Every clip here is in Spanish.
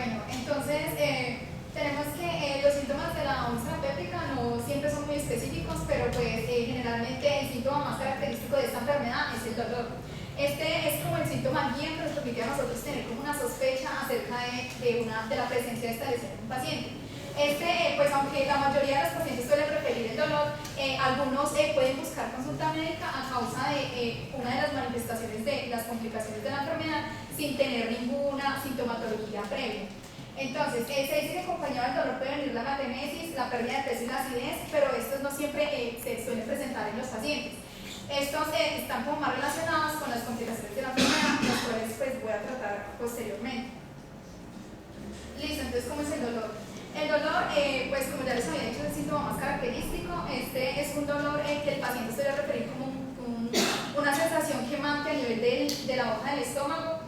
Bueno, entonces tenemos que los síntomas de la úlcera péptica no siempre son muy específicos, pero pues generalmente el síntoma más característico de esta enfermedad es el dolor. Este es como el síntoma guía que nos permite a nosotros tener como una sospecha acerca de la presencia de esta lesión en un paciente. Pues aunque la mayoría de los pacientes suelen preferir el dolor, algunos pueden buscar consulta médica a causa de una de las manifestaciones de las complicaciones de la enfermedad sin tener ninguna sintomatología previa. Entonces, se dice que acompañado del dolor puede venir la anatemesis, la pérdida de peso y la acidez, pero estos no siempre se suelen presentar en los pacientes. Estos están como más relacionados con las complicaciones de la enfermedad, las cuales pues voy a tratar posteriormente. Listo, entonces, ¿cómo es el dolor? El dolor, pues como ya les había dicho, es el síntoma más característico. Este es un dolor que el paciente suele referir como una sensación quemante a nivel de la hoja del estómago.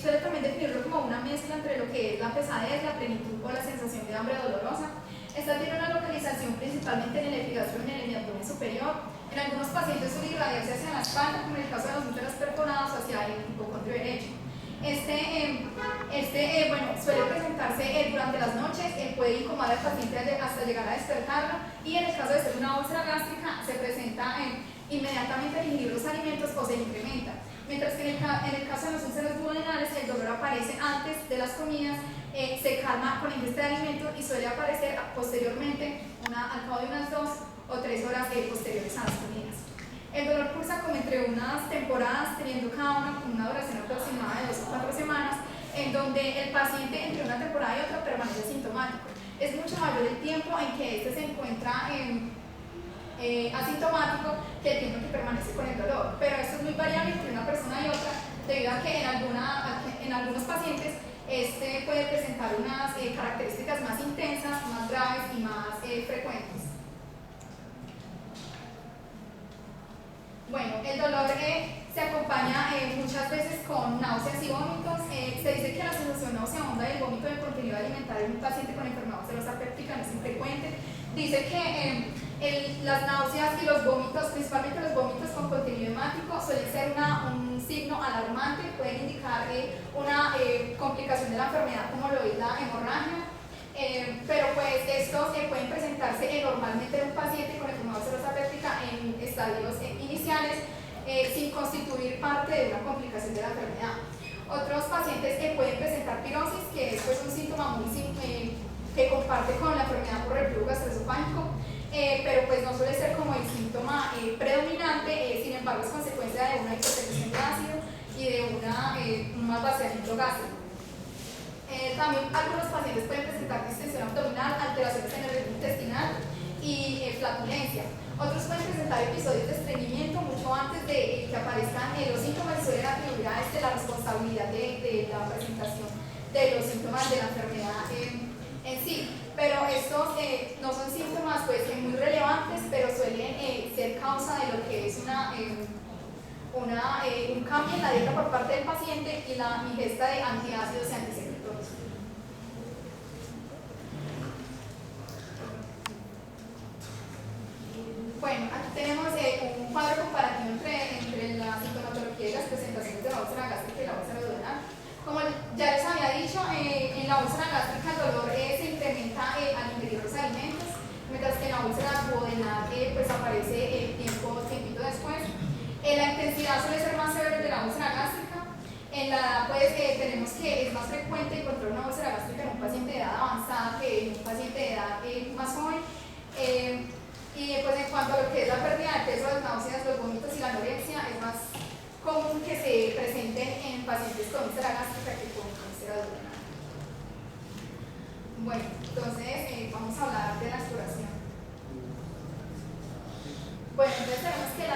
Suele también definirlo como una mezcla entre lo que es la pesadez, la plenitud o la sensación de hambre dolorosa. Esta tiene una localización principalmente en el epigastrio y en el abdomen superior. En algunos pacientes suele irradiarse hacia la espalda, como en el caso de los úteros perforados, hacia el hipocondrio derecho. Bueno, suele presentarse durante las noches, puede incomodar al paciente hasta llegar a despertarlo, y en el caso de ser una úlcera gástrica se presenta inmediatamente al ingerir los alimentos o se incrementa. Mientras que en el caso de los úlceros duodenales el dolor aparece antes de las comidas, se calma con ingesta de alimentos y suele aparecer posteriormente al cabo de unas 2 o 3 horas posteriores a las comidas. El dolor cursa como entre unas temporadas, teniendo cada una con una duración aproximada de 2 o 4 semanas, en donde el paciente entre una temporada y otra permanece sintomático. Es mucho mayor el tiempo en que este se encuentra asintomático que el tiempo que permanece con el dolor, pero esto es muy variable entre una persona y otra, debido a que en algunos pacientes este puede presentar unas características más intensas, más graves y más frecuentes. Bueno, el dolor se acompaña muchas veces con náuseas y vómitos. Se dice que la sensación nauseabunda y el vómito del contenido alimentario en un paciente con enfermedad ulcerosa péptica no es infrecuente. Dice que las náuseas y los vómitos, principalmente los vómitos con contenido hemático, suelen ser un signo alarmante, pueden indicar una complicación de la enfermedad como lo es la hemorragia. Pero pues estos pueden presentarse normalmente en un paciente con enfermedad ulcerosa péptica en estadios iniciales sin constituir parte de una complicación de la enfermedad. Otros pacientes pueden presentar pirosis, que es pues un síntoma que comparte con la enfermedad por reflujo gastroesofágico, pero pues no suele ser como el síntoma predominante, sin embargo es consecuencia de una hipertensión de ácido y de un mal vaciamiento gástrico. También algunos pacientes pueden presentar distensión abdominal, alteraciones en el ritmo intestinal y flatulencia. Otros pueden presentar episodios de estreñimiento mucho antes de que aparezcan los síntomas y suelen atribuir a la responsabilidad de la presentación de los síntomas de la enfermedad en sí. Pero estos no son síntomas pues, muy relevantes, pero suelen ser causa de lo que es un cambio en la dieta por parte del paciente y la ingesta de antiácidos y antisépticos. Bueno, aquí tenemos un cuadro comparativo entre la sintomatología y las presentaciones de la úlcera gástrica y la úlcera duodenal. Como ya les había dicho, en la úlcera gástrica el dolor se incrementa al ingerir los alimentos, mientras que en la úlcera duodenal pues aparece tiempito después. La intensidad suele ser más severa de la úlcera gástrica. En la edad pues tenemos que es más frecuente encontrar una úlcera gástrica en un paciente de edad avanzada que en un paciente de edad más joven. Y pues en cuanto a lo que es la pérdida de peso, las náuseas, los vómitos y la anorexia, es más común que se presenten en pacientes con úlcera gástrica que con úlcera duodenal. Bueno, entonces vamos a hablar de la exploración. Bueno, entonces tenemos que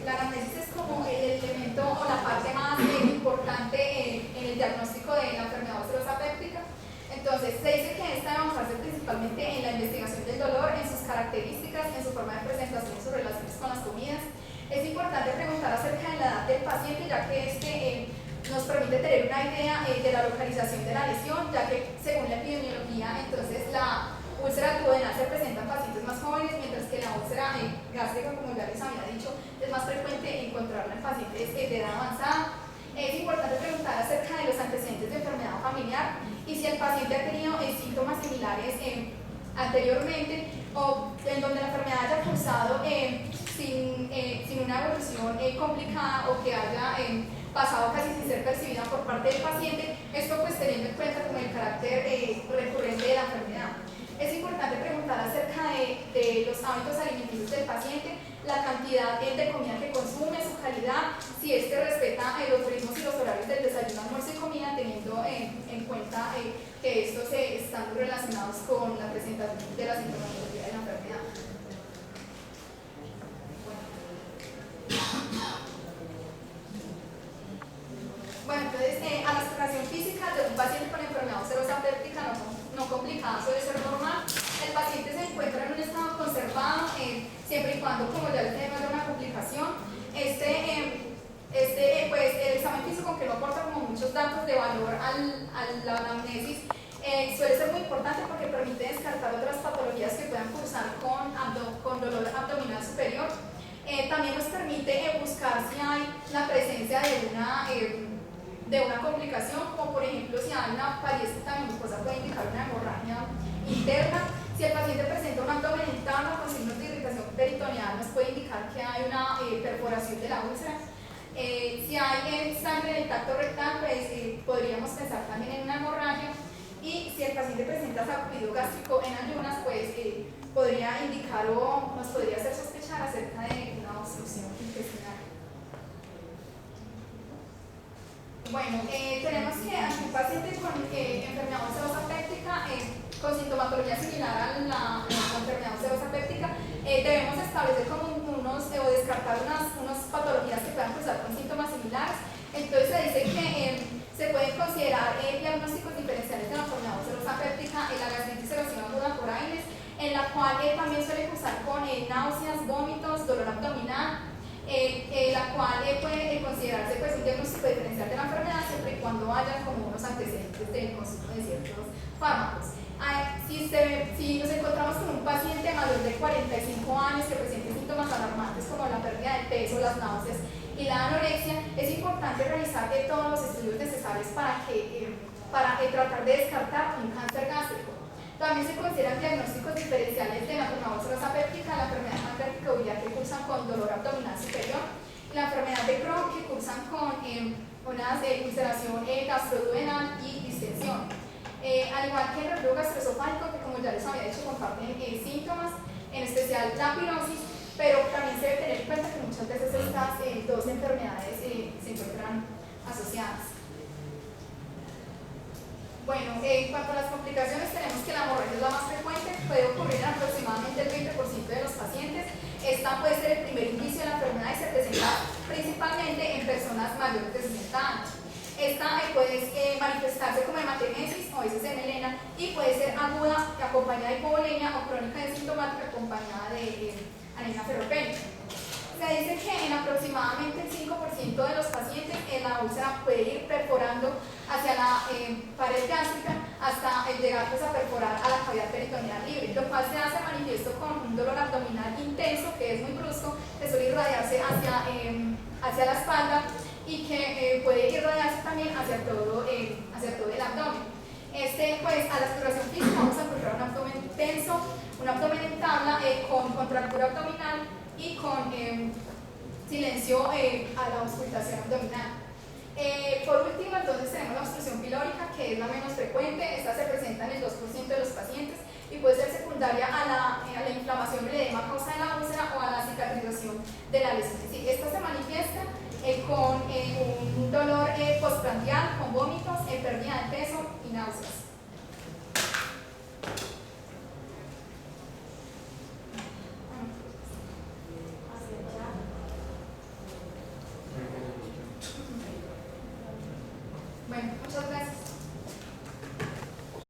la anamnesis es como el elemento o la parte más importante en el diagnóstico de la enfermedad ulcerosa péptica. Entonces, se dice que esta debe basarse principalmente en la investigación del dolor, en sus características, en su forma de presentación y sus relaciones con las comidas. Es importante preguntar acerca de la edad del paciente, ya que nos permite tener una idea de la localización de la lesión, ya que según la epidemiología, entonces la úlcera duodenal se presenta en pacientes más jóvenes, mientras que la úlcera gástrica, como ya les había dicho, es más frecuente encontrarla en pacientes de edad avanzada. Es importante preguntar acerca de los antecedentes de enfermedad familiar. si el paciente ha tenido síntomas similares anteriormente o en donde la enfermedad haya cursado sin una evolución complicada o que haya pasado casi sin ser percibida por parte del paciente, esto pues teniendo en cuenta como el carácter recurrente de la enfermedad. Es importante preguntar acerca de los hábitos alimenticios del paciente, la cantidad de comida que consume, su calidad, si este respeta los ritmos y los horarios del desayuno, almuerzo y comida, teniendo en cuenta que estos están relacionados con la presentación de la sintomatología de la enfermedad. Bueno, entonces a la exploración física de un paciente con enfermedad serosa péptica no complicada suele ser normal. El paciente se encuentra en un estado conservado, siempre y cuando, como ya les dije, no haya una complicación. Pues, el examen físico, que no aporta como muchos datos de valor a la anamnesis, suele ser muy importante porque permite descartar otras patologías que puedan cursar con dolor abdominal superior. También nos permite buscar si hay la presencia de una complicación, como por ejemplo si hay una pariesita mucosa, puede indicar una hemorragia interna. Si el paciente presenta un abdomen interno con signos de irritación peritoneal, nos puede indicar que hay una perforación de la úlcera. Si hay sangre en el tracto rectal, pues podríamos pensar también en una hemorragia. Y si el paciente presenta sarpullido gástrico en ayunas, pues podría indicar o nos podría hacer sospechar acerca de una obstrucción intestinal. Bueno, tenemos que ante un paciente con enfermedad serosa péptica, con sintomatología similar a la enfermedad serosa péptica, debemos establecer como o descartar unas patologías que puedan cursar con síntomas similares. Entonces se dice que se pueden considerar diagnósticos diferenciales de la enfermedad serosa péptica en la gastritis erosiva aguda por Aines, en la cual también suele cursar con náuseas, vómitos, dolor abdominal, la cual puede considerarse pues, un diagnóstico diferencial de la enfermedad siempre y cuando haya como unos antecedentes del consumo de ciertos fármacos. Si nos encontramos con un paciente mayor de 45 años que presente síntomas alarmantes como la pérdida de peso, las náuseas y la anorexia, es importante realizar todos los estudios necesarios para tratar de descartar un cáncer gástrico. También se consideran diagnósticos diferenciales de la enfermedad serosa péptica, la enfermedad pancreática biliar que cursan con dolor abdominal superior, y la enfermedad de Crohn que cursan con una ulceración gastroduodenal y distensión. Al igual que el reflujo gastroesofágico, que como ya les había dicho comparten síntomas, en especial la pirosis, pero también se debe tener en cuenta que muchas veces estas dos enfermedades se encuentran asociadas. Bueno, en cuanto a las complicaciones, tenemos que la hemorragia es la más frecuente, puede ocurrir en aproximadamente el 20% de los pacientes. Esta puede ser el primer indicio de la enfermedad y se presenta principalmente en personas mayores de 60 años. Esta puede manifestarse como hematemesis o a veces en melena y puede ser aguda acompañada de hipovolemia o crónica asintomática acompañada de anemia ferropénica. Se dice que en aproximadamente el 5% de los pacientes la úlcera puede ir perforando hacia la pared gástrica hasta llegar pues, a perforar a la cavidad peritoneal libre, lo cual se hace manifiesto con un dolor abdominal intenso que es muy brusco, que suele irradiarse hacia la espalda y que puede irradiarse también hacia todo el abdomen. Pues, a la exploración física vamos a encontrar un abdomen tenso, un abdomen en tabla con contractura abdominal y con silencio a la auscultación abdominal. Por último, entonces tenemos la obstrucción pilórica, que es la menos frecuente. Esta se presenta en el 2% de los pacientes y puede ser secundaria a la inflamación del edema a causa de la úlcera o a la cicatrización de la lesión. Sí, esta se manifiesta con un dolor postprandial, con vómitos, pérdida de peso y náuseas.